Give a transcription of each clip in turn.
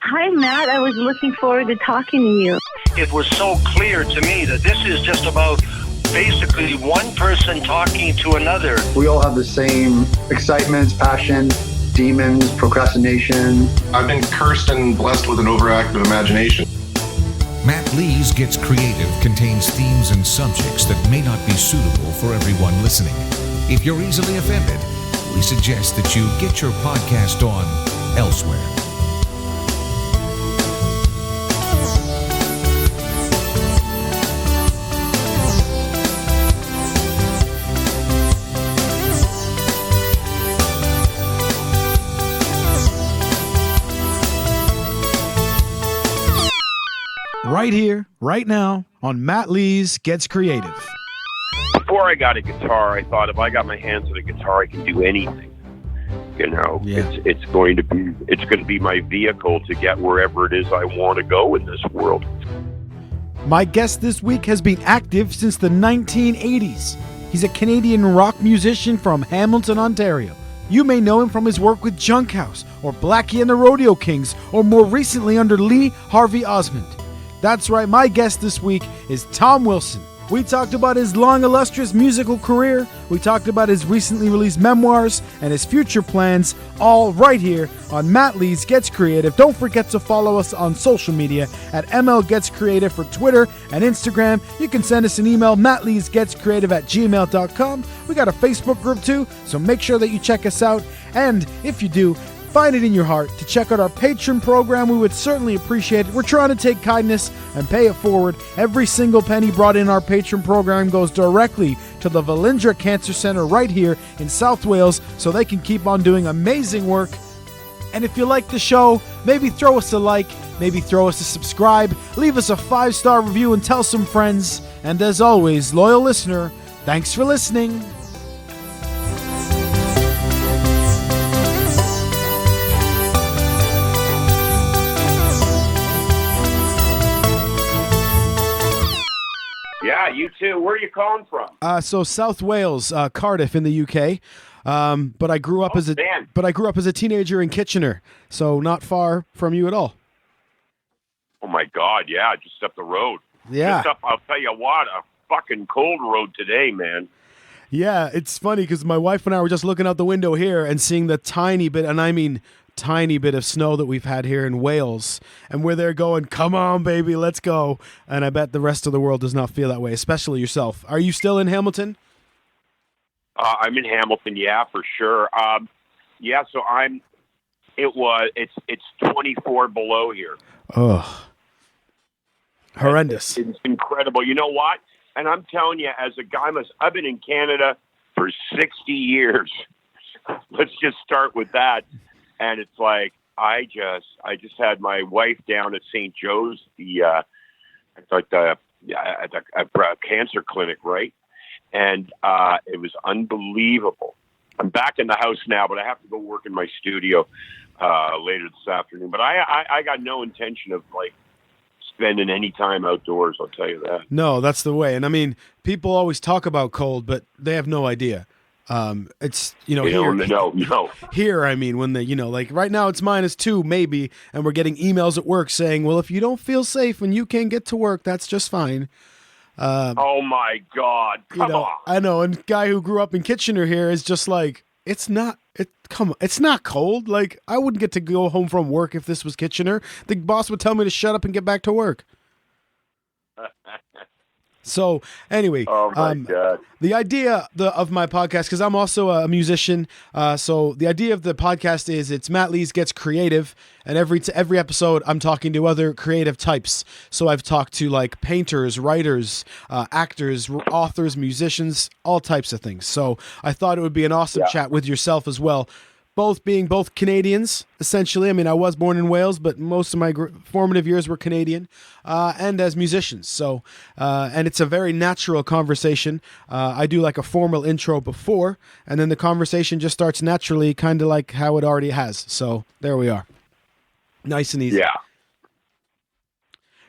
Hi, Matt. I was looking forward to talking to you. It was so clear to me that this is just about basically one person talking to another. We all have the same excitements, passion, demons, procrastination. I've been cursed and blessed with an overactive imagination. MattLees Gets Creative contains themes and subjects that may not be suitable for everyone listening. If you're easily offended, we suggest that you get your podcast on elsewhere. Right here, right now, on MattLees Gets Creative. Before I got a guitar, I thought if I got my hands on a guitar, I can do anything. You know, it's going to be my vehicle to get wherever it is I want to go in this world. My guest this week has been active since the 1980s. He's a Canadian rock musician from Hamilton, Ontario. You may know him from his work with Junkhouse, or Blackie and the Rodeo Kings, or more recently under Lee Harvey Osmond. That's right, my guest this week is Tom Wilson. We talked about his long, illustrious musical career, we talked about his recently released memoirs, and his future plans, all right here on MattLees Gets Creative. Don't forget to follow us on social media at ML Gets Creative for Twitter and Instagram. You can send us an email, mattleesgetscreative@gmail.com. We got a Facebook group too, so make sure that you check us out. And if you do, find it in your heart to check out our Patreon program. We would certainly appreciate it. We're trying to take kindness and pay it forward. Every single penny brought in our Patreon program goes directly to the Valindra Cancer Center right here in South Wales so they can keep on doing amazing work. And if you like the show, maybe throw us a like, maybe throw us a subscribe, leave us a 5-star review and tell some friends. And as always, loyal listener, thanks for listening. Yeah, you too. Where are you calling from? So South Wales, Cardiff in the UK. But I grew up as a teenager in Kitchener, so not far from you at all. Oh my God, yeah, just up the road. Yeah. I'll tell you what, a fucking cold road today, man. Yeah, it's funny because my wife and I were just looking out the window here and seeing the tiny bit, and I mean tiny bit of snow that we've had here in Wales, and we're there going, come on baby, let's go. And I bet the rest of the world does not feel that way, especially yourself. Are you still in Hamilton? I'm in Hamilton, yeah, for sure. So it's 24 below here. Oh, horrendous. It's incredible. You know what? And I'm telling you, as a guy, I've been in Canada for 60 years. Let's just start with that. And it's like, I just had my wife down at St. Joe's, at a cancer clinic, right? And it was unbelievable. I'm back in the house now, but I have to go work in my studio later this afternoon. But I got no intention of spending any time outdoors, I'll tell you that. No, that's the way. And I mean, people always talk about cold, but they have no idea. It's, here, I mean, when right now it's -2 maybe, and we're getting emails at work saying, well, if you don't feel safe when you can't get to work, that's just fine. Oh my God. Come on. I know. And guy who grew up in Kitchener here is just like, it's not cold. Like, I wouldn't get to go home from work if this was Kitchener. The boss would tell me to shut up and get back to work. So anyway, God. The idea of my podcast, because I'm also a musician, so the idea of the podcast is it's MattLees Gets Creative, and every episode I'm talking to other creative types. So I've talked to painters, writers, actors, authors, musicians, all types of things. So I thought it would be an awesome chat with yourself as well. Being both Canadians, essentially. I mean, I was born in Wales, but most of my formative years were Canadian, and as musicians. So, and it's a very natural conversation. I do a formal intro before, and then the conversation just starts naturally, kind of like how it already has. So there we are. Nice and easy. Yeah.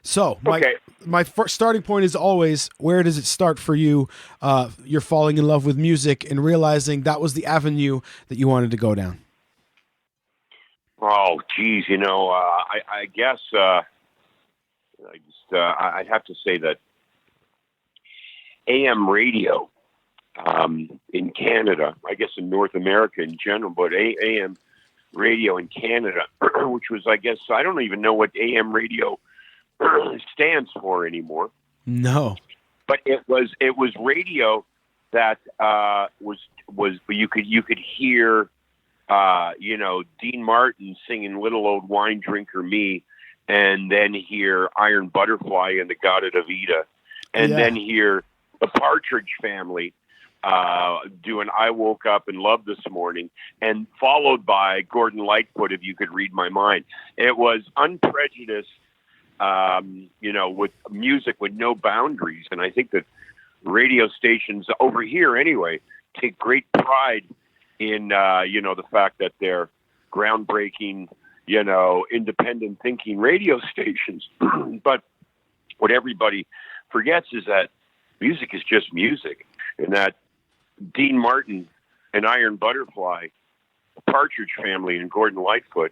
So my first starting point is always, where does it start for you? You're falling in love with music and realizing that was the avenue that you wanted to go down. Oh, geez, I guess I'd have to say that AM radio in Canada, I guess in North America in general, but AM radio in Canada, which was, I guess, I don't even know what AM radio stands for anymore. No, but it was radio that was you could hear Dean Martin singing "Little Old Wine Drinker Me," and then hear Iron Butterfly and the God of Davida, and then hear the Partridge Family doing "I Woke Up and Loved This Morning," and followed by Gordon Lightfoot, "If You Could Read My Mind." It was unprejudiced, with music with no boundaries. And I think that radio stations over here anyway take great pride in, the fact that they're groundbreaking, independent thinking radio stations. But what everybody forgets is that music is just music, and that Dean Martin and Iron Butterfly, the Partridge Family, and Gordon Lightfoot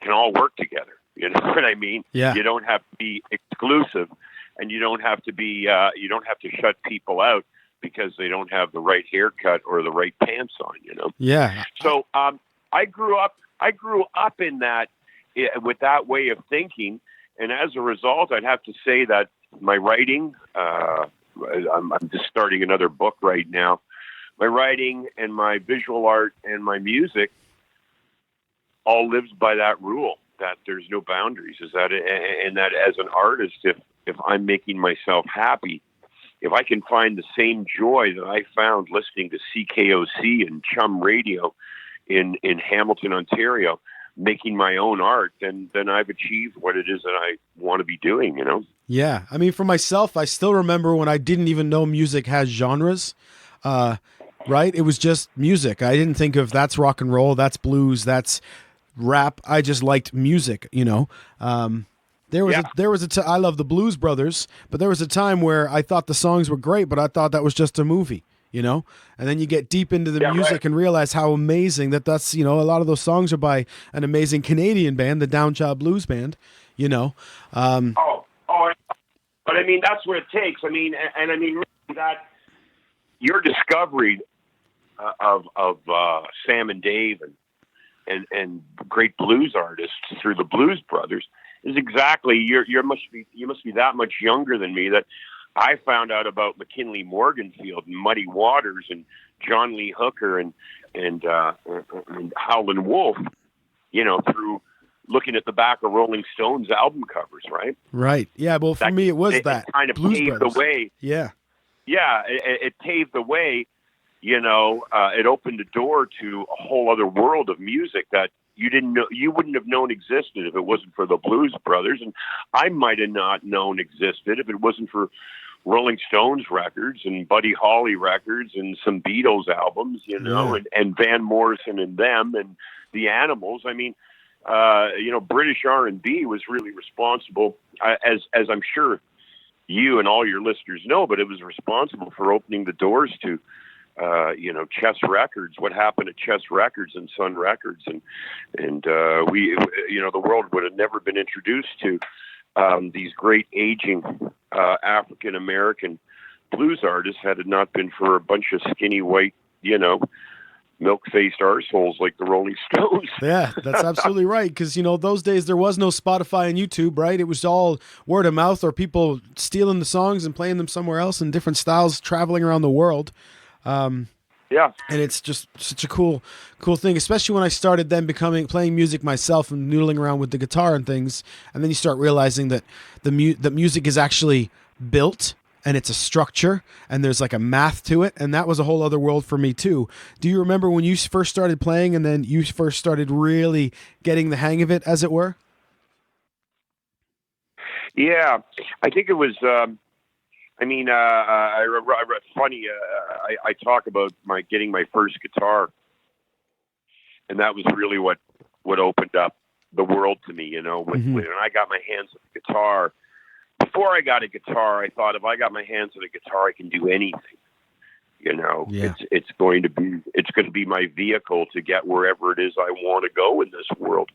can all work together. You know what I mean? Yeah. You don't have to be exclusive, and you don't have to be. You don't have to shut people out because they don't have the right haircut or the right pants on. Yeah. So I grew up in that with that way of thinking, and as a result, I'd have to say that my writing. I'm just starting another book right now. My writing and my visual art and my music all lives by that rule, that there's no boundaries. And that as an artist, if I'm making myself happy, if I can find the same joy that I found listening to CKOC and Chum Radio in Hamilton, Ontario, making my own art, then I've achieved what it is that I want to be doing, Yeah. I mean, for myself, I still remember when I didn't even know music has genres, right? It was just music. I didn't think of that's rock and roll, that's blues, that's rap. I just liked music, There was I love the Blues Brothers, but there was a time where I thought the songs were great, but I thought that was just a movie, and then you get deep into the music and realize how amazing that's, a lot of those songs are by an amazing Canadian band, the Downchild Blues Band, But I mean, that's what it takes. I mean, and I mean really that your discovery of Sam and Dave and great blues artists through the Blues Brothers is exactly you must be that much younger than me that I found out about McKinley Morganfield and Muddy Waters and John Lee Hooker and Howlin' Wolf, through looking at the back of Rolling Stones album covers, right? Right. Yeah. Well, for me, it was that kind of Blues paved Brothers. the way. Yeah. Yeah. It paved the way. It opened the door to a whole other world of music that you wouldn't have known existed if it wasn't for the Blues Brothers, and I might have not known existed if it wasn't for Rolling Stones records and Buddy Holly records and some Beatles albums, and Van Morrison and them and the Animals. I mean, British R&B was really responsible, as I'm sure you and all your listeners know, but it was responsible for opening the doors to, Chess Records, what happened at Chess Records and Sun Records. And we, the world would have never been introduced to these great aging African-American blues artists had it not been for a bunch of skinny white, milk-faced arseholes like the Rolling Stones. Yeah, that's absolutely right. Because, those days there was no Spotify and YouTube, right? It was all word of mouth or people stealing the songs and playing them somewhere else in different styles, traveling around the world. Yeah. And it's just such a cool thing, especially when I started then playing music myself and noodling around with the guitar and things. And then you start realizing that the music is actually built and it's a structure and there's like a math to it. And that was a whole other world for me too. Do you remember when you first started playing and then you first started really getting the hang of it, as it were? Yeah, I think it was, funny. I talk about getting my first guitar, and that was really what opened up the world to me. When I got my hands on the guitar. Before I got a guitar, I thought if I got my hands on a guitar, I can do anything. Yeah. It's going to be my vehicle to get wherever it is I want to go in this world.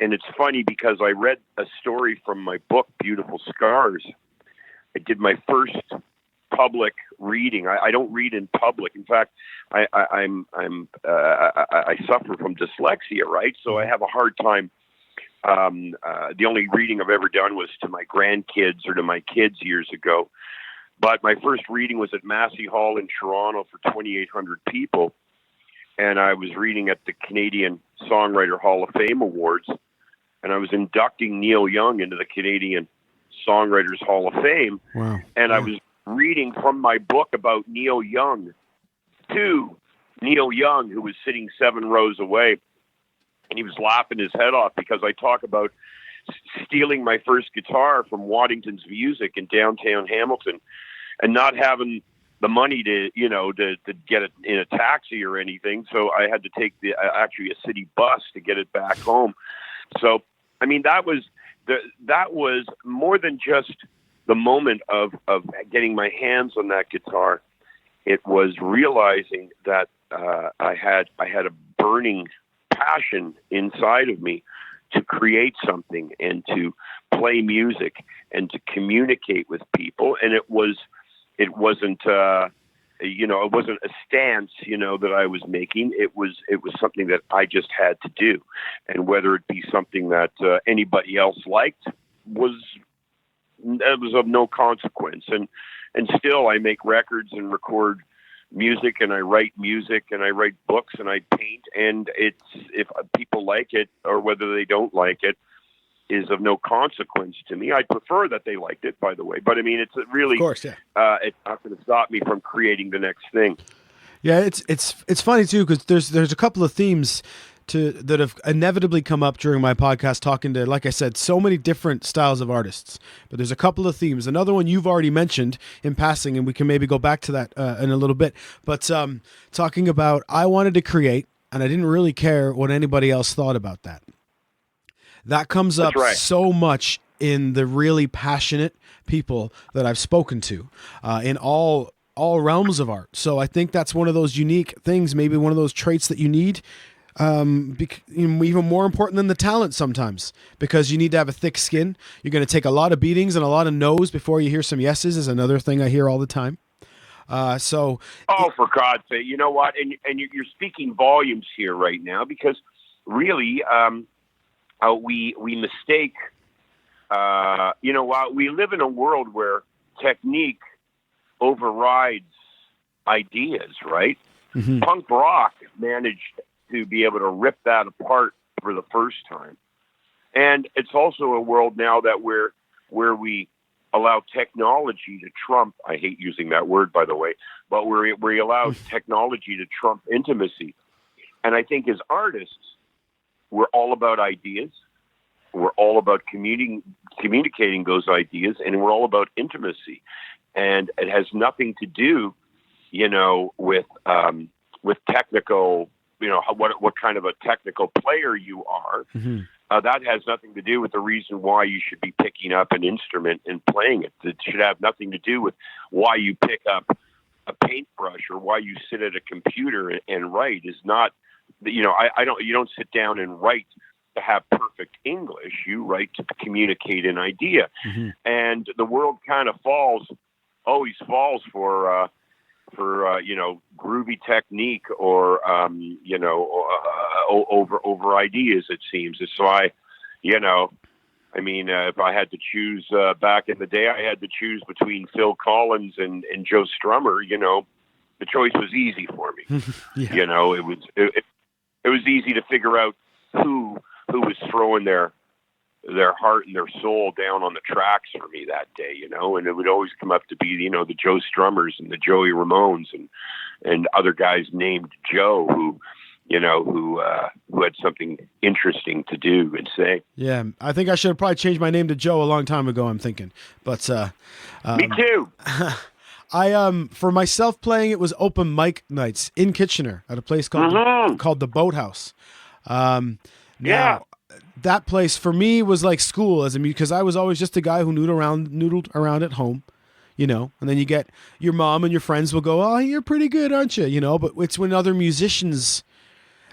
And it's funny because I read a story from my book, Beautiful Scars. I did my first public reading. I don't read in public. In fact, I suffer from dyslexia, right? So I have a hard time. The only reading I've ever done was to my grandkids or to my kids years ago. But my first reading was at Massey Hall in Toronto for 2,800 people. And I was reading at the Canadian Songwriter Hall of Fame Awards. And I was inducting Neil Young into the Canadian Songwriters Hall of Fame. Wow. And I was reading from my book about Neil Young to Neil Young, who was sitting 7 rows away. And he was laughing his head off because I talk about stealing my first guitar from Waddington's Music in downtown Hamilton and not having the money to get it in a taxi or anything. So I had to take actually a city bus to get it back home. So, I mean, that was more than just the moment of getting my hands on that guitar. It was realizing that I had a burning passion inside of me to create something and to play music and to communicate with people. And it wasn't a stance, that I was making. It was something that I just had to do. And whether it be something that anybody else liked was of no consequence. And still I make records and record music, and I write music, and I write books, and I paint, and it's, if people like it or whether they don't like it, is of no consequence to me. I prefer that they liked it, by the way, but I mean, it's really, of course, yeah. It's not going to stop me from creating the next thing. Yeah, it's funny too, because there's a couple of themes that have inevitably come up during my podcast, talking to, like I said, so many different styles of artists. But there's a couple of themes. Another one you've already mentioned in passing, and we can maybe go back to that in a little bit. But talking about, I wanted to create, and I didn't really care what anybody else thought about that. That comes up so much in the really passionate people that I've spoken to in all realms of art. So I think that's one of those unique things, maybe one of those traits that you need. Even more important than the talent sometimes, because you need to have a thick skin. You're going to take a lot of beatings and a lot of no's before you hear some yeses, is another thing I hear all the time. For God's sake, you know what? And you're speaking volumes here right now, because really, we mistake, we live in a world where technique overrides ideas, right? Mm-hmm. Punk rock managed to be able to rip that apart for the first time. And it's also a world now that where we allow technology to trump, I hate using that word, by the way, but where we allow technology to trump intimacy. And I think as artists, we're all about ideas. We're all about communicating those ideas, and we're all about intimacy. And it has nothing to do, with technical, what kind of a technical player you are. Mm-hmm. That has nothing to do with the reason why you should be picking up an instrument and playing it. It should have nothing to do with why you pick up a paintbrush or why you sit at a computer and write. Is not, you don't sit down and write to have perfect English. You write to communicate an idea. Mm-hmm. And the world kind of always falls for groovy technique or over ideas, it seems. So if I had to choose back in the day, I had to choose between Phil Collins and Joe Strummer. The choice was easy for me. Yeah. It was easy to figure out who was throwing their heart and their soul down on the tracks for me that day, and it would always come up to be, the Joe Strummers and the Joey Ramones and other guys named Joe who had something interesting to do and say. Yeah, I think I should have probably changed my name to Joe a long time ago, I'm thinking. But me too. For myself playing, it was open mic nights in Kitchener at a place called the Boathouse. That place for me was like school because I was always just a guy who noodled around at home, you know, and then you get your mom and your friends will go, oh, you're pretty good, aren't you? You know, but it's when other musicians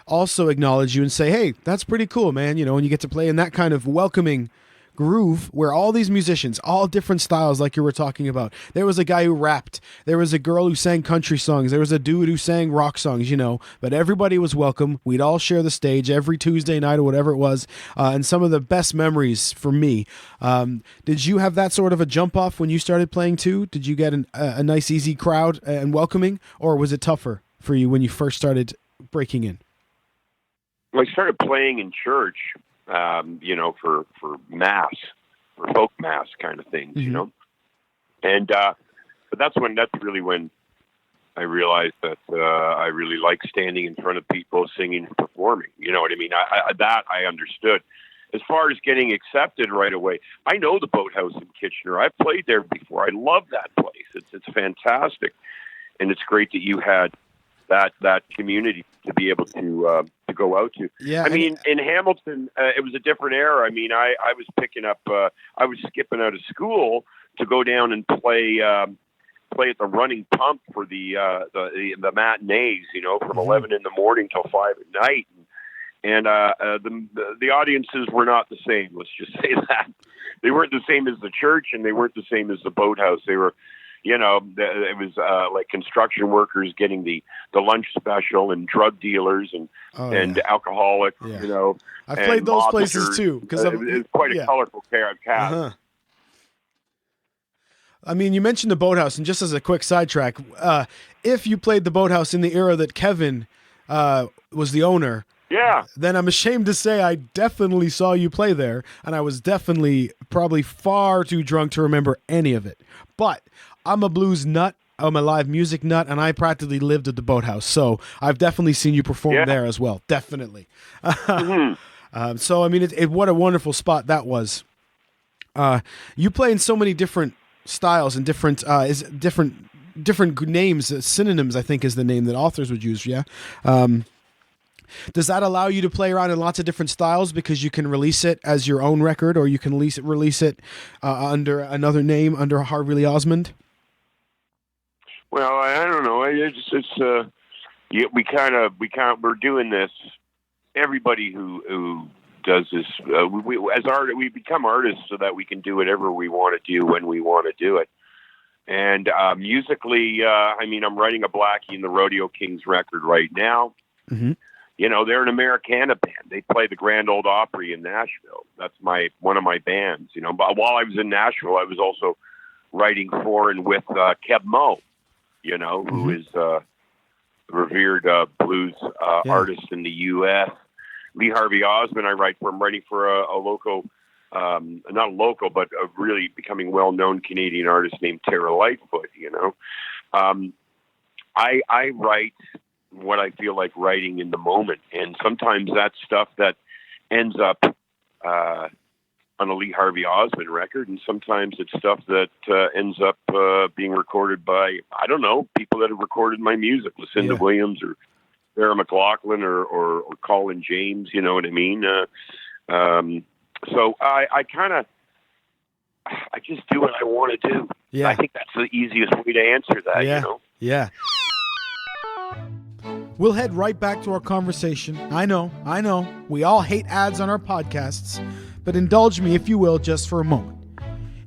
also acknowledge you and say, hey, that's pretty cool, man. You know, and you get to play in that kind of welcoming groove where all these musicians, all different styles, like you were talking about. There was a guy who rapped. There was a girl who sang country songs. There was a dude who sang rock songs, you know, but everybody was welcome. We'd all share the stage every Tuesday night or whatever it was. And some of the best memories for me. Did you have that sort of a jump off when you started playing too? Did you get a nice, easy crowd and welcoming, or was it tougher for you when you first started breaking in? I started playing in church, you know, for mass, for folk mass kind of things, you know. And but that's really when I realized that I really like standing in front of people, singing and performing. You know what I mean? I understood. As far as getting accepted right away, I know the Boathouse in Kitchener. I've played there before. I love that place. It's fantastic, and it's great that you had that community to be able to go out to. Yeah, I mean, in Hamilton, it was a different era. I mean, I was picking up, I was skipping out of school to go down and play at the Running Pump for the matinees, you know, from 11 in the morning till 5 at night. And the audiences were not the same. Let's just say that. They weren't the same as the church, and they weren't the same as the Boathouse. They were, you know, it was like construction workers getting the lunch special, and drug dealers and alcoholics, you know. I've played those places too, because it's quite a colorful cast. I mean, you mentioned the Boathouse, and just as a quick sidetrack, if you played the Boathouse in the era that Kevin was the owner, then I'm ashamed to say I definitely saw you play there, and I was definitely probably far too drunk to remember any of it. But I'm a blues nut, I'm a live music nut, and I practically lived at the Boathouse, so I've definitely seen you perform there as well, definitely. So, I mean, what a wonderful spot that was. You play in so many different styles and different names, synonyms, I think is the name that authors would use, does that allow you to play around in lots of different styles because you can release it as your own record, or you can release it under another name, under Harvey Osmond? Well, I don't know. We're doing this. Everybody who does this, we become artists so that we can do whatever we want to do when we want to do it. And musically, I mean, I'm writing a Blackie in the Rodeo Kings record right now. Mm-hmm. You know, they're an Americana band. They play the Grand Ole Opry in Nashville. That's one of my bands. You know, but while I was in Nashville, I was also writing for and with Keb Mo, you know, who is a revered blues artist in the U.S. Lee Harvey Osmond, I'm writing for a local, not a local, but a really becoming well-known Canadian artist named Tara Lightfoot, you know. I write what I feel like writing in the moment, and sometimes that's stuff that ends up on a Lee Harvey Osmond record, and sometimes it's stuff that ends up being recorded by, I don't know, people that have recorded my music, Lucinda Williams or Sarah McLachlan or Colin James, you know what I mean? So I just do what I want to do. Yeah. I think that's the easiest way to answer that, you know? Yeah. We'll head right back to our conversation. I know. We all hate ads on our podcasts, but indulge me, if you will, just for a moment.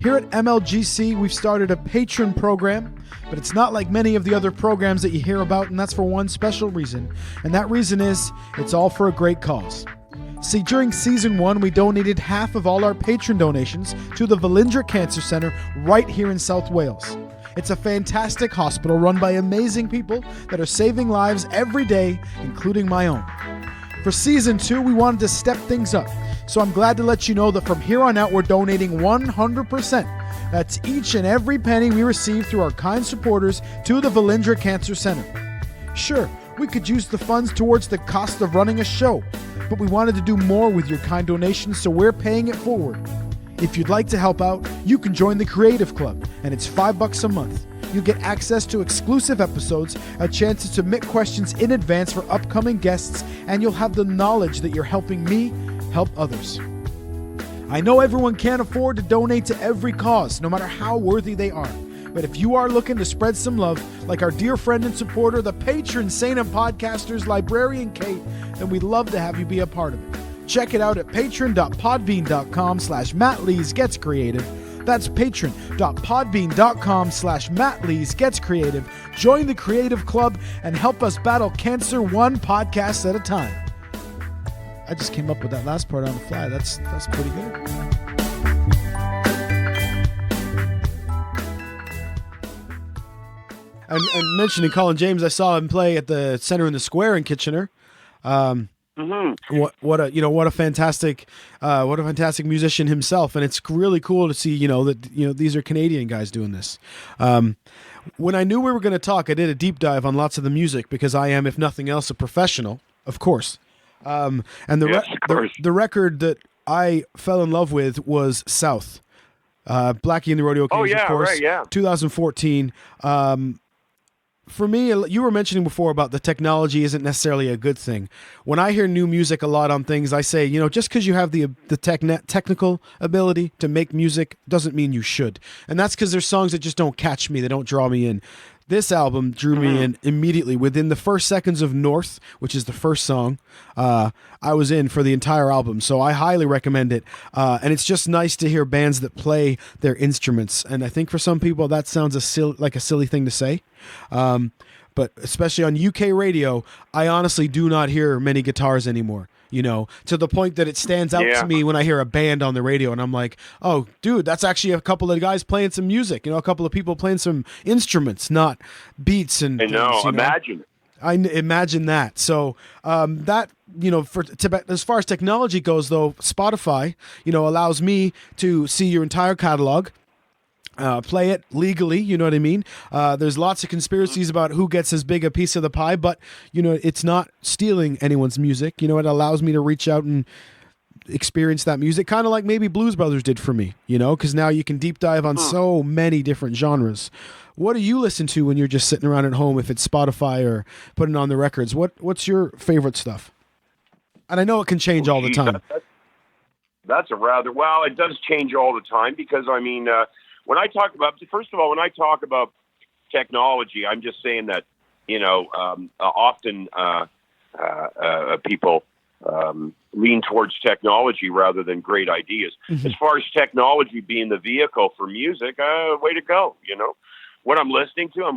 Here at MLGC, we've started a patron program, but it's not like many of the other programs that you hear about, and that's for one special reason. And that reason is, it's all for a great cause. See, during Season 1, we donated half of all our patron donations to the Velindre Cancer Centre right here in South Wales. It's a fantastic hospital run by amazing people that are saving lives every day, including my own. For Season 2, we wanted to step things up, so I'm glad to let you know that from here on out, we're donating 100%. That's each and every penny we receive through our kind supporters to the Velindre Cancer Centre. Sure, we could use the funds towards the cost of running a show, but we wanted to do more with your kind donations, so we're paying it forward. If you'd like to help out, you can join the Creative Club, and it's $5 a month. You'll get access to exclusive episodes, a chance to submit questions in advance for upcoming guests, and you'll have the knowledge that you're helping me help others. I know everyone can't afford to donate to every cause, no matter how worthy they are, But if you are looking to spread some love, like our dear friend and supporter, the patron saint of podcasters, Librarian Kate, then we'd love to have you be a part of it. Check it out at patron.podbean.com/MattLees Gets Creative. That's patron.podbean.com/MattLees Gets Creative. Join the Creative Club and help us battle cancer one podcast at a time. I just came up with that last part on the fly. That's pretty good. And mentioning Colin James, I saw him play at the Center in the Square in Kitchener. What a fantastic musician himself, and it's really cool to see that these are Canadian guys doing this. When I knew we were going to talk, I did a deep dive on lots of the music because I am, if nothing else, a professional, of course. And the record that I fell in love with was South, Blackie and the Rodeo Kings, of course, right, yeah. 2014. For me, you were mentioning before about the technology isn't necessarily a good thing. When I hear new music a lot on things, I say, just because you have the technical ability to make music doesn't mean you should. And that's because there's songs that just don't catch me, they don't draw me in. This album drew me in immediately. Within the first seconds of North, which is the first song, I was in for the entire album. So I highly recommend it. And it's just nice to hear bands that play their instruments. And I think for some people that sounds like a silly thing to say. But especially on UK radio, I honestly do not hear many guitars anymore. To the point that it stands out to me when I hear a band on the radio and I'm like, oh, dude, that's actually a couple of guys playing some music, a couple of people playing some instruments, not beats and I know, things, imagine. I imagine that. So that, as far as technology goes, though, Spotify, allows me to see your entire catalog. Play it legally, you know what I mean? There's lots of conspiracies about who gets as big a piece of the pie, but, it's not stealing anyone's music. It allows me to reach out and experience that music, kind of like maybe Blues Brothers did for me, because now you can deep dive on so many different genres. What do you listen to when you're just sitting around at home, if it's Spotify or putting on the records? What's your favorite stuff? And I know it can change all the time. That's a rather, well, it does change all the time because, when I talk about technology, I'm just saying that, often people lean towards technology rather than great ideas. Mm-hmm. As far as technology being the vehicle for music, way to go, What I'm listening to an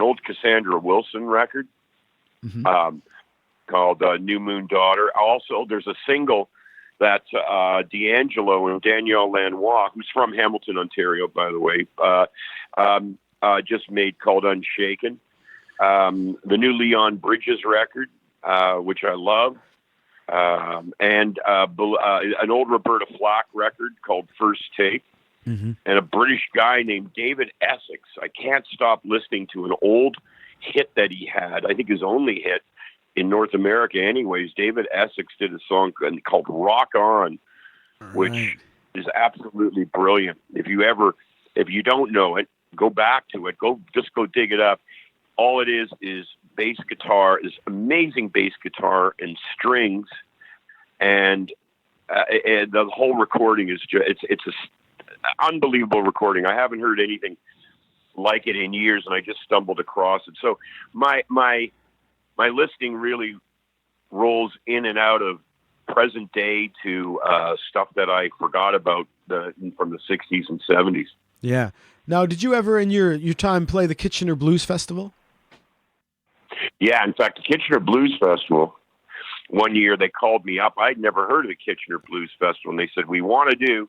old Cassandra Wilson record called New Moon Daughter. Also, there's a single that D'Angelo and Danielle Lanois, who's from Hamilton, Ontario, by the way, just made called Unshaken. The new Leon Bridges record, which I love, and an old Roberta Flack record called First Take, and a British guy named David Essex. I can't stop listening to an old hit that he had, I think his only hit, in North America anyways. David Essex did a song called Rock On, which is absolutely brilliant. If you don't know it, go back to it. Go dig it up. All it is bass guitar, is amazing bass guitar and strings. And the whole recording is it's an unbelievable recording. I haven't heard anything like it in years, and I just stumbled across it. So my listing really rolls in and out of present day to stuff that I forgot about from the 60s and 70s. Yeah. Now, did you ever in your time play the Kitchener Blues Festival? Yeah, in fact, the Kitchener Blues Festival, one year they called me up. I'd never heard of the Kitchener Blues Festival, and they said, we want to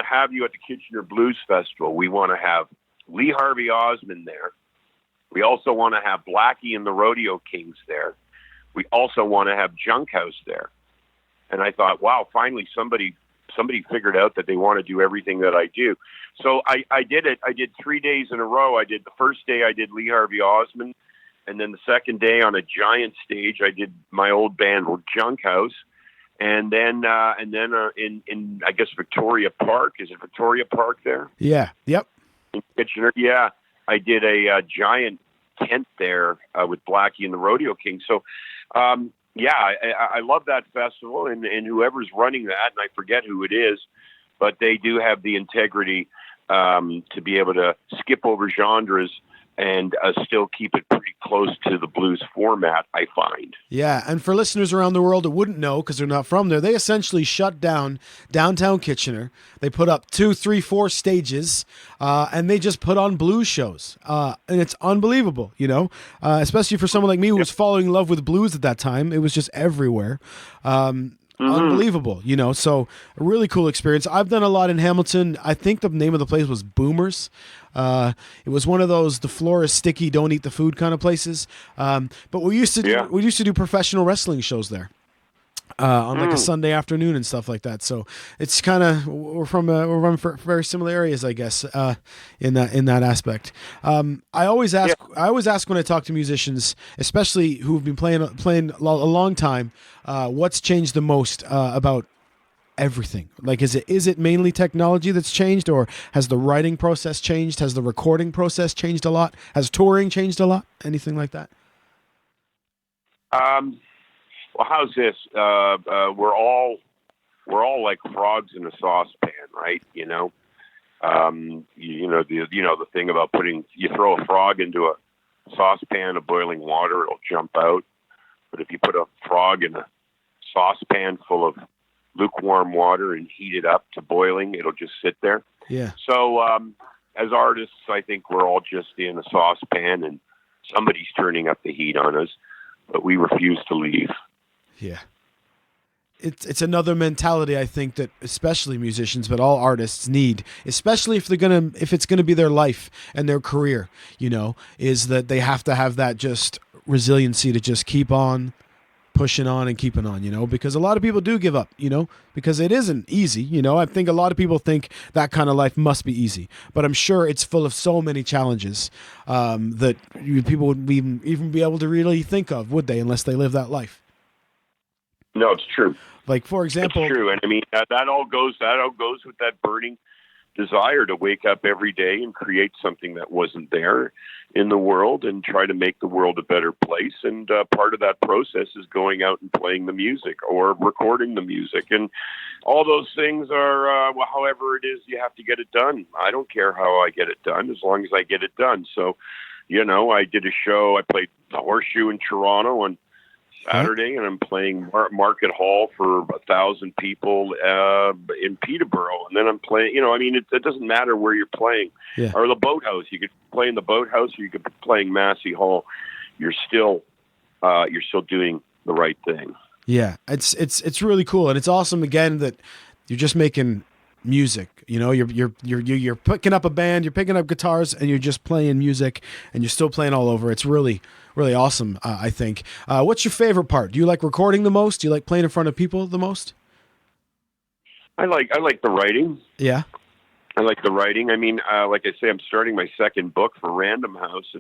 have you at the Kitchener Blues Festival. We want to have Lee Harvey Osmond there. We also want to have Blackie and the Rodeo Kings there. We also want to have Junkhouse there. And I thought, wow, finally somebody figured out that they want to do everything that I do. So I did it. I did 3 days in a row. The first day I did Lee Harvey Osmond. And then the second day on a giant stage, I did my old band with Junkhouse. And then in I guess Victoria Park. Is it Victoria Park there? Yeah. Yep. In Kitchener. Yeah. I did a giant tent there with Blackie and the Rodeo Kings. So, I love that festival, and whoever's running that, and I forget who it is, but they do have the integrity to be able to skip over genres and still keep it pretty close to the blues format, I find. Yeah, and for listeners around the world that wouldn't know because they're not from there, they essentially shut down downtown Kitchener. They put up 2, 3, 4 stages, and they just put on blues shows. And it's unbelievable, you know, especially for someone like me who was falling in love with blues at that time. It was just everywhere. Unbelievable, you know, so a really cool experience. I've done a lot in Hamilton. I think the name of the place was Boomers. It was one of those, the floor is sticky, don't eat the food kind of places. But we used to do professional wrestling shows there. On like a Sunday afternoon and stuff like that. So it's kind of, we're from very similar areas, I guess, in that aspect. I always ask when I talk to musicians, especially who've been playing a long time, what's changed the most about everything? Like, is it mainly technology that's changed, or has the writing process changed? Has the recording process changed a lot? Has touring changed a lot? Anything like that? Well, how's this? We're all like frogs in a saucepan, right? You know, the thing about you throw a frog into a saucepan of boiling water, it'll jump out. But if you put a frog in a saucepan full of lukewarm water and heat it up to boiling, it'll just sit there. Yeah. So, as artists, I think we're all just in a saucepan and somebody's turning up the heat on us, but we refuse to leave. Yeah. It's another mentality, I think, that especially musicians, but all artists need, especially if it's gonna be their life and their career, you know, is that they have to have that just resiliency to just keep on pushing on and keeping on, you know, because a lot of people do give up, you know, because it isn't easy, you know. I think a lot of people think that kind of life must be easy, but I'm sure it's full of so many challenges that people wouldn't even be able to really think of, would they, unless they live that life. No, it's true. Like, for example, it's true. And I mean, that all goes with that burning desire to wake up every day and create something that wasn't there in the world and try to make the world a better place. And part of that process is going out and playing the music or recording the music. And all those things are, however it is, you have to get it done. I don't care how I get it done, as long as I get it done. So, you know, I did a show, I played the Horseshoe in Toronto on Saturday, and I'm playing Market Hall for 1,000 people in Peterborough, and then I'm playing. You know, I mean, it doesn't matter where you're playing, or the Boathouse. You could play in the Boathouse, or you could be playing Massey Hall. You're still doing the right thing. Yeah, it's really cool, and it's awesome again that you're just making music. You know, you're picking up a band, you're picking up guitars, and you're just playing music, and you're still playing all over. It's really awesome, I think. What's your favorite part? Do you like recording the most? Do you like playing in front of people the most? I like the writing. Yeah. I like the writing. I mean, like I say, I'm starting my second book for Random House,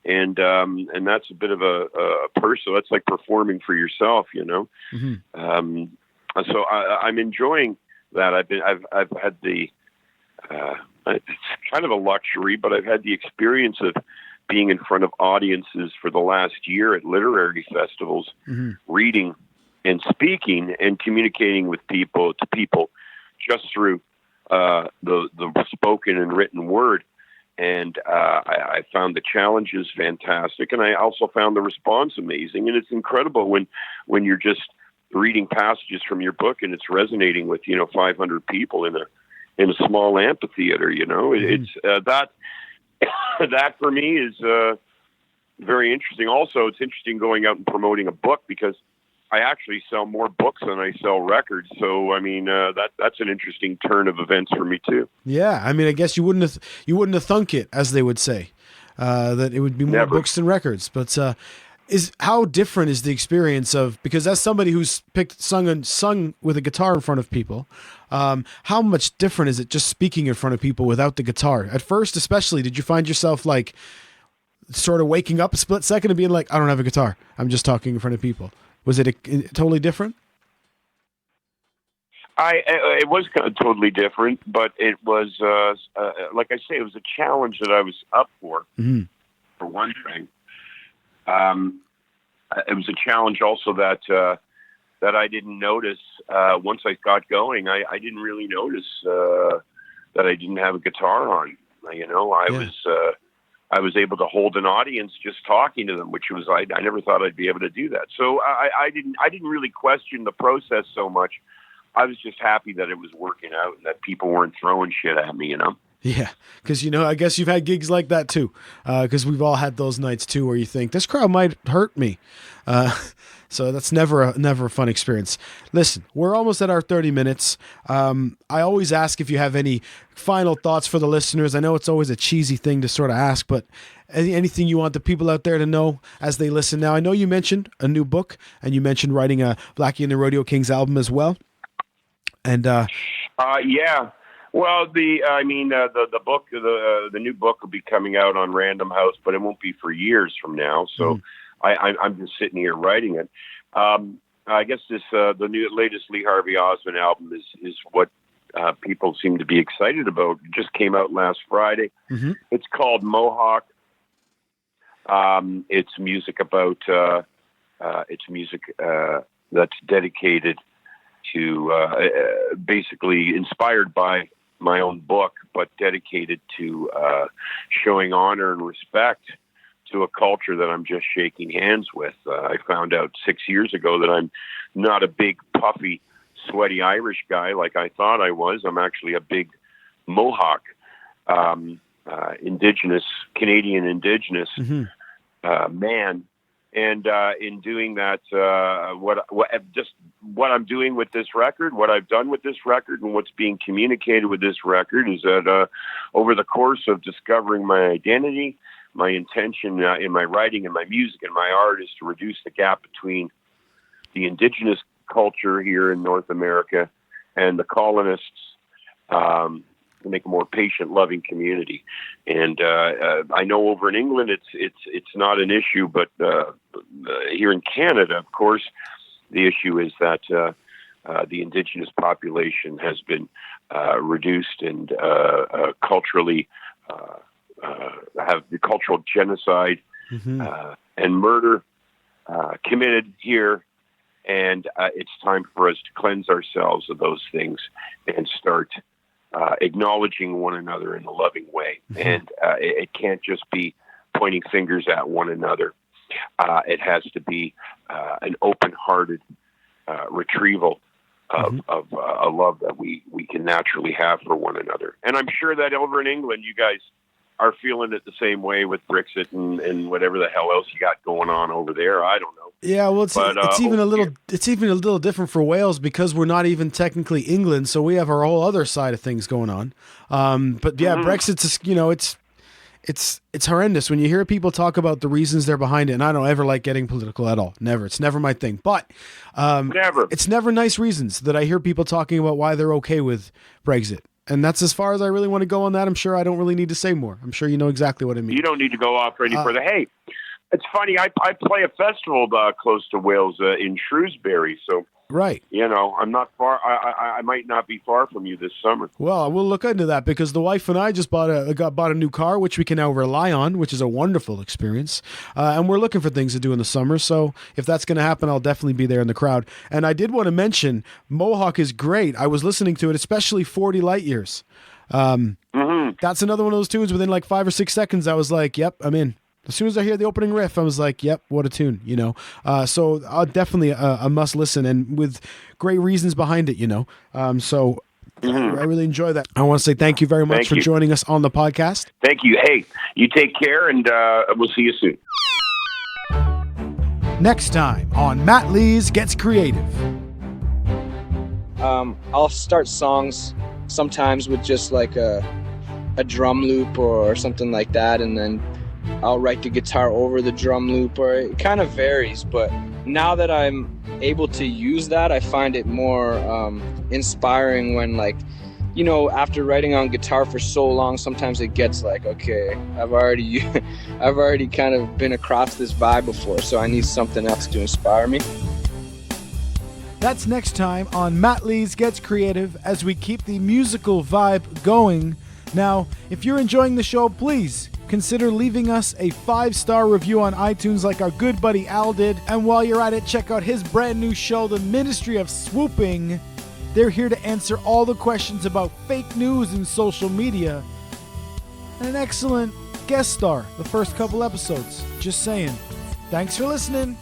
and that's a bit of a personal. That's like performing for yourself, you know. Mm-hmm. So I'm enjoying that. I've had the it's kind of a luxury, but I've had the experience of being in front of audiences for the last year at literary festivals, mm-hmm. reading and speaking and communicating with people just through the spoken and written word. And I found the challenges fantastic, and I also found the response amazing. And it's incredible when you're just reading passages from your book and it's resonating with 500 people in a small amphitheater. You know, mm-hmm. It's that for me is very interesting. Also, it's interesting going out and promoting a book because I actually sell more books than I sell records. So, I mean, that's an interesting turn of events for me too. Yeah, I mean, I guess you wouldn't have thunk it, as they would say, that it would be more books than records. But how different is the experience of, because as somebody who's sung with a guitar in front of people, how much different is it just speaking in front of people without the guitar? At first, especially, did you find yourself like sort of waking up a split second and being like, I don't have a guitar, I'm just talking in front of people? Was it totally different? It was kind of totally different, but it was, like I say, it was a challenge that I was up for, mm-hmm. for one thing. It was a challenge also that I didn't notice, once I got going, I didn't really notice, that I didn't have a guitar on. I was able to hold an audience just talking to them, which was I never thought I'd be able to do that. So I didn't really question the process so much. I was just happy that it was working out and that people weren't throwing shit at me, Yeah, because, I guess you've had gigs like that too, because we've all had those nights too where you think, this crowd might hurt me. So that's never a fun experience. Listen, we're almost at our 30 minutes. I always ask if you have any final thoughts for the listeners. I know it's always a cheesy thing to sort of ask, but anything you want the people out there to know as they listen now? I know you mentioned a new book, and you mentioned writing a Blackie and the Rodeo Kings album as well. And yeah. Well, the book, the new book will be coming out on Random House, but it won't be for years from now. So I'm just sitting here writing it. I guess the latest Lee Harvey Osmond album is what people seem to be excited about. It just came out last Friday. Mm-hmm. It's called Mohawk. It's music about that's dedicated to basically inspired by my own book, but dedicated to showing honor and respect to a culture that I'm just shaking hands with. I found out 6 years ago that I'm not a big, puffy, sweaty Irish guy like I thought I was. I'm actually a big Mohawk, Canadian Indigenous man. And in doing that, what I'm doing with this record, what I've done with this record, and what's being communicated with this record is that over the course of discovering my identity, my intention in my writing and my music and my art is to reduce the gap between the Indigenous culture here in North America and the colonists, to make a more patient, loving community. And I know over in England it's not an issue, but here in Canada, of course, the issue is that the Indigenous population has been reduced and culturally have the cultural genocide and murder committed here. And it's time for us to cleanse ourselves of those things and start acknowledging one another in a loving way. And it can't just be pointing fingers at one another. It has to be an open-hearted retrieval of a love that we can naturally have for one another. And I'm sure that over in England, you guys are feeling it the same way with Brexit and whatever the hell else you got going on over there. I don't know. Yeah, well, it's even a little different for Wales because we're not even technically England, so we have our whole other side of things going on. But yeah, Brexit's it's horrendous when you hear people talk about the reasons they're behind it. And I don't ever like getting political at all. Never. It's never my thing. But it's never nice reasons that I hear people talking about why they're okay with Brexit. And that's as far as I really want to go on that. I'm sure I don't really need to say more. I'm sure you know exactly what I mean. You don't need to go off any further. Hey, it's funny. I play a festival close to Wales in Shrewsbury. So, right. I'm not far. I might not be far from you this summer. Well, we'll look into that because the wife and I just bought a new car, which we can now rely on, which is a wonderful experience. And we're looking for things to do in the summer. So if that's going to happen, I'll definitely be there in the crowd. And I did want to mention Mohawk is great. I was listening to it, especially 40 Light Years. That's another one of those tunes within like 5 or 6 seconds. I was like, yep, I'm in. As soon as I hear the opening riff, I was like, yep, what a tune, So definitely a must listen and with great reasons behind it, So I really enjoy that. I want to say thank you very much for joining us on the podcast. Thank you. Hey, you take care and we'll see you soon. Next time on MattLees Gets Creative. I'll start songs sometimes with just like a drum loop or something like that, and then I'll write the guitar over the drum loop, or it kind of varies. But now that I'm able to use that, I find it more inspiring when, like, after writing on guitar for so long, sometimes it gets like, okay, I've already kind of been across this vibe before, so I need something else to inspire me. That's next time on MattLees Gets Creative as we keep the musical vibe going. Now, if you're enjoying the show, please consider leaving us a 5-star review on iTunes like our good buddy Al did. And while you're at it, check out his brand new show, The Ministry of Swooping. They're here to answer all the questions about fake news and social media. And an excellent guest star the first couple episodes. Just saying. Thanks for listening.